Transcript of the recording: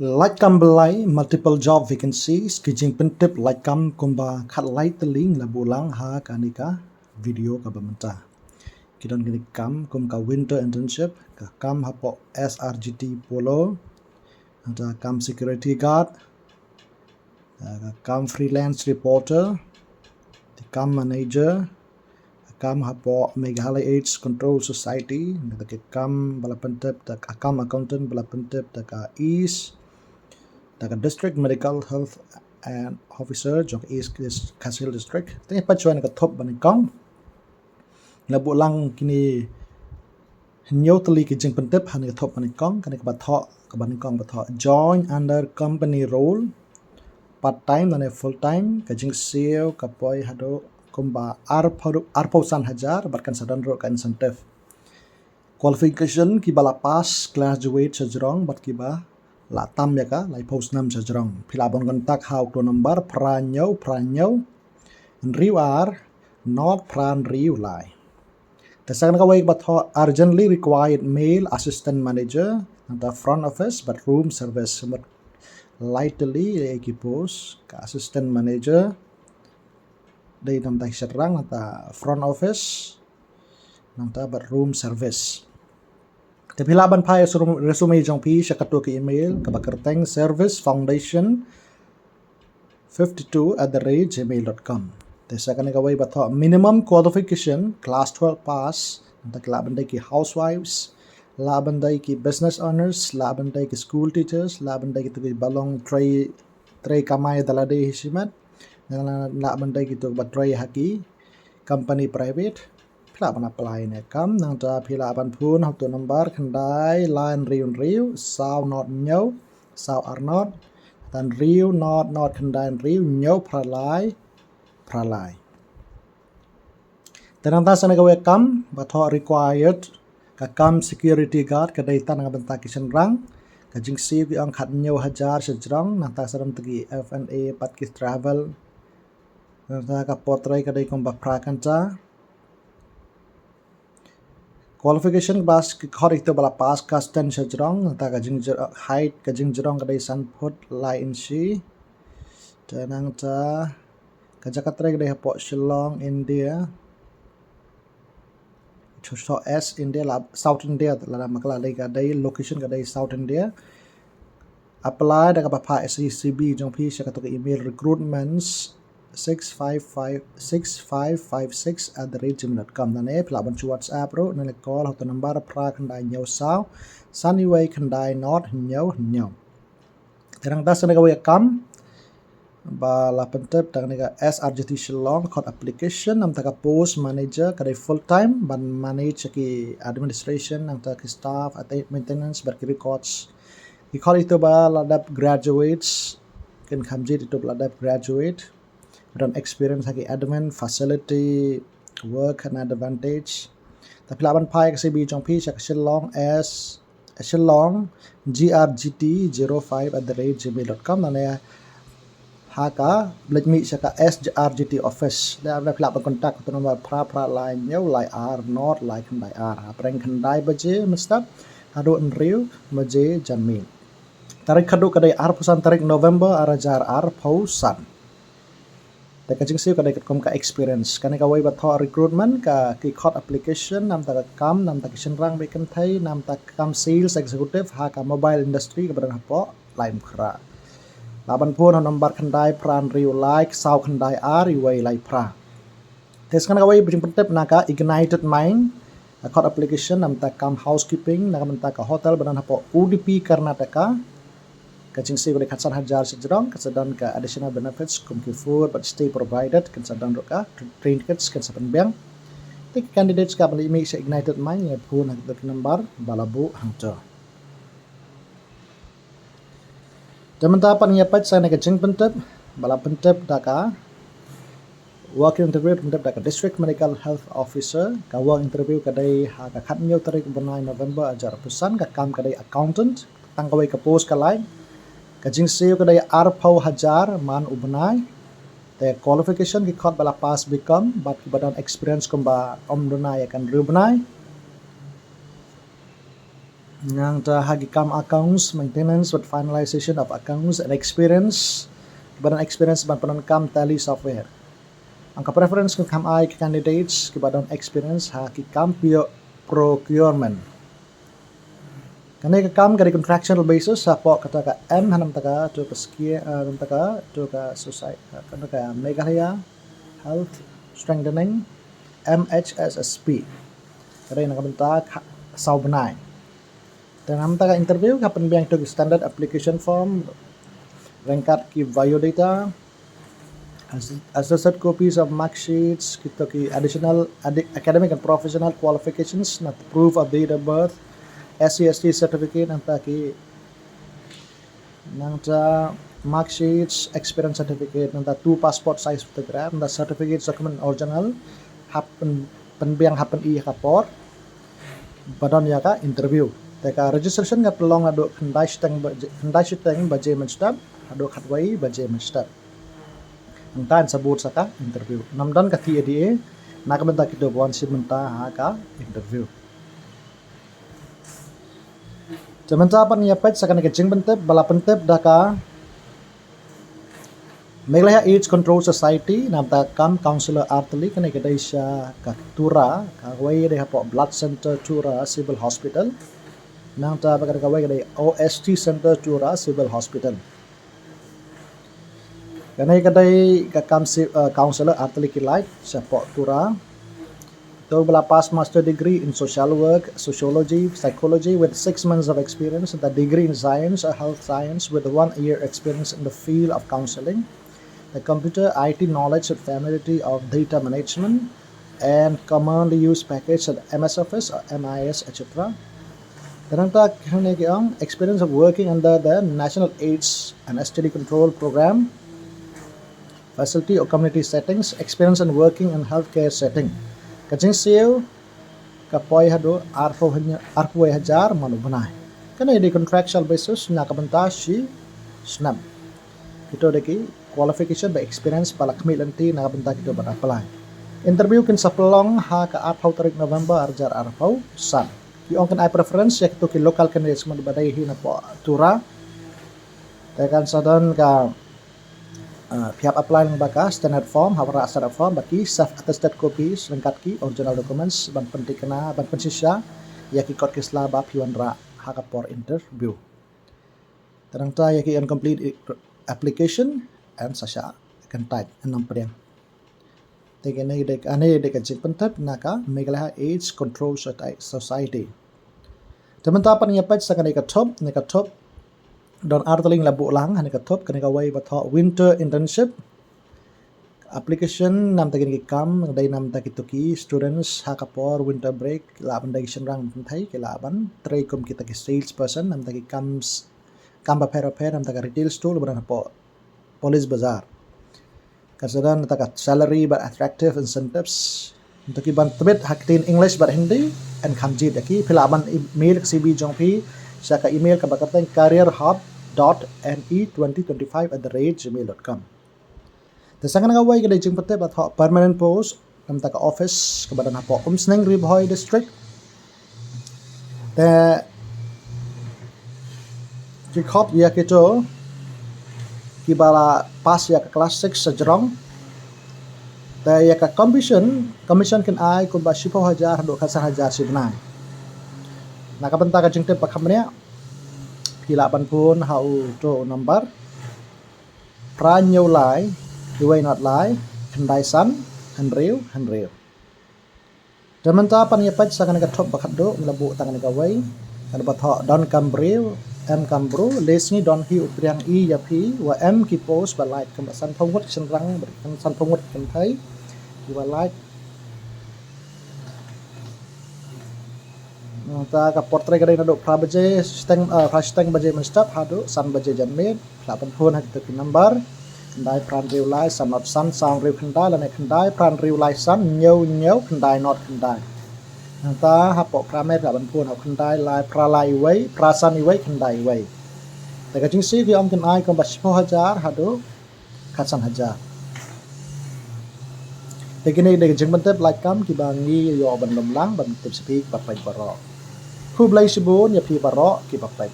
Laitkam byllai multiple job vacancies kijing pentip Laitkam kumba khat light teling la bulang ha kanika video ka bamenta. Kidon gini kam kum ka winter internship ka kam hapo SRGT polo ada kam security guard ka kam freelance reporter di kam manager kam hapo Meghalaya AIDS Control Society ka kam bala pentip tak kam accountant bala pentip tak East the district medical health and officer jong East Khasi district tengah pacuan ke top banikong labu lang kini nyau teli ke jeng pentep han ke top banikong kan ke bathok ke banikong bathok join under company role part time dan full time ke jeng seo ke poi hado kumba arpausan hajar barkan sadan ro ka incentive qualification ki bala pass graduate sajrong bat ki ba Laitkam ya ka lai post nam sajrong philabon kontak hau to number pranyau riu ar not pran riu lai the second ka way but urgently required male assistant manager and the front office but room service but lightly ki post ka assistant manager dei nam tai serang ata front office nam ta but room service Tapi laban pai resume jong pi syakatu ke email ke bakerteng service foundation 52@gmail.com. Tesa kan kawai batho minimum qualification class 12 pass untuk laban dai ki housewives, laban dai ki business owners, laban dai ki school teachers, laban dai ki tu balong tray kamai dalade hisimat, laban dai ki tu batray haki company private Pilaban apply ne kam nang ta pilaban pun hatu number khandai line riu sao not nyau sao are not dan riu not khandai riu nyau pralai Tenang ta sana gawe kam batho required ka kam security guard ka dai tan benta kisen rang ka jingsi ki ang khat nyau hajar sejrong nang ta saram tegi FNA pat ki travel nang ta ka potrai ka dai kom ba prakanta Qualification bas khor ikto bala pass ka stand sajrong ta ka jing height ka jing jrong ka dai san foot lai in shi tenang ta ka jakatre ka dai hapo Shillong India so S India South India la makla dai ka dai location ka dai South India apply da ka pa SCB jong pi sa ka to email recruitments 6556@gmail.com dan pelaban cu WhatsApp ro nan call atau number pra kandai nyau sao sunway kandai not nyau terang tas na gawe kam ba la pentep tang nega SRGT Shillong code application nam taka post manager kadai full time ban manage ki administration nam taka staff at maintenance bar ki records ki call itu ba ladap graduates kan kamjit itu ladap graduate dan experience haki admin facility work and advantage tapi laban pai kasi bi jong pi sak Shillong grgt05@gmail.com dan ya haka let me saka SRGT office da laban kontak tu nombor pra line nyau lai r not like kandai r apreng kandai baje mestap hado enriu baje janmin tarik kadu kadai r pusan tarik November arajar r pausan Tapi kajing siu kadai kom ka experience kan ka way batho recruitment ka ki hot application nam ta kam nam ta kishin rang bekan thai nam ta kam sales executive ha ka mobile industry ka badan hapo laim khra laban pun number khandai pran riu like sau khandai r way lai pra tes kan ka way bijing pentep na ka ignited mind a hot application nam ta kam housekeeping nam ta ka hotel badan hapo UDP Karnataka Kacing si boleh katsan hajar sejrong kasadan ka additional benefits kumki food but stay provided kasadan roka train tickets kasadan biang tik candidates ka bali make ignited mind ya pun hak number balabu hangto Jamanta pan ya pat sana kacing pentep bala pentep daka work interview pentep daka district medical health officer ka work interview kadai ha ka khatnyo tarik 9 November ajar pesan ka kam kadai accountant tangkawai ka post ka line Kajing siu kadai arpau hajar man ubnai te qualification ki khot bala pass become but ki badan experience kumba omdunai akan rubnai Yang hagikam accounts maintenance with finalization of accounts and experience badan experience ban penankam tally software. Angka preference ke kam ai candidates ke badan experience hagikam procurement. Kani ke kam dari contractual basis sapo kata ka M hanam taka to ka skia hanam taka to ka society kata ka Meghalaya health strengthening MHSSP. Kare nak bentak sau benai. Dan ham taka interview kapan biang to standard application form rangkat ki biodata assessed copies of mark sheets kita ki additional academic and professional qualifications not proof of date of birth SCST certificate nanta ki nanta mark sheets experience certificate nanta 2 passport size photograph nanta certificate document original happen penbiang happen I kapor badan ya ka interview teka registration kat long ado kendai steng baje menstap ado khatwai baje menstap entan sebut saka interview namdan ka TADA nak benta kita buan si menta ha ka interview sementara pan ya pet sakane kecing bentep bala pentep daka Meghalaya AIDS Control Society namta kam counselor arteli kene kedai sya ka tura ka wai de hapo blood center tura civil hospital namta bakar ka wai kedai OST center tura civil hospital kene kedai ka kam counselor arteli kilai sapo tura to bala pass master degree in social work, sociology, psychology with 6 months of experience, and the degree in science or health science with 1 year experience in the field of counseling, the computer IT knowledge and familiarity of data management, and commonly used package at MS Office or MIS, etc. Then experience of working under the National AIDS and STD Control Program, facility or community settings, experience in working in healthcare setting. Kacing siu kapoy hado arpo hajar manu banai kana di contractual basis na kabanta si snap kito deki qualification by experience pala kmilanti na kabanta kito ban apply interview kin sapelong ha ka 4 tarik November arjar arpo san ki on kan I preference ya kito ki local candidates man badai hi na po tura tekan sadan ka pihak apply ng baka standard form hawara standard form baki self attested copies lengkap ki original documents ban penting kena ban pensisya ya ki kot kisla ba piwanra hakapor interview terang ta ya ki incomplete application and sasha kan type enam perian tegene dek ane dek jing pentap naka Meghalaya AIDS Control Society teman-teman pan yapat sakane ka top don arteling labu lang hani katop kani kawai batho winter internship application nam tagin ki kam dai nam takituki students hakapor winter break laban dai shenrang thai ke laban tray kum kita ki sales person nam tagi comes kam ba pair nam taga retail store baran po police bazaar kasadan taga salary but attractive incentives untuk ban tebet haktin English but Hindi and kamji daki pilaban email cb jongpi saka email ka bakateng careerhub.ne2025@gmail.com. Tesangan ngawai kedai jing pete bat permanent post nam taka office ke badan hapo Umsneng Ribhoy district. Te kikop ya kito kibala pas ya ke kelas 6 sejrong. Te ya ke commission kin ai kumba 10,000 do kasar hajar sibnai. Nakabenta ka jing te pakamnya Hilapan pun hau to number pranyo lai duway not lai kendai san hanriu jamanta pan yapat sa kanaka top bakado nglabu tangan gawai kan batho don kambriu em kambru lesni don hi upriang I yapi wa em ki post ba like kam san phongwat senrang san phongwat kan thai wa like ta ka portrait kadai na do prabaje steng baje menstap hado san baje janme lapan phone hak tu number kendai pran riu lai san not san sang riu kendai la ne kendai pran riu lai san nyau kendai not kendai ta hapo pramet lapan phone hak kendai lai pralai wai prasan wai kendai wai ta ka jingsi ki om kendai ko ba 10,000 hado khasan hajar tegene de jing bentep Laitkam ki bangi yo ban lomlang ban tip speak ba pai baro Pu blai sibu nya pi baro ki ba pai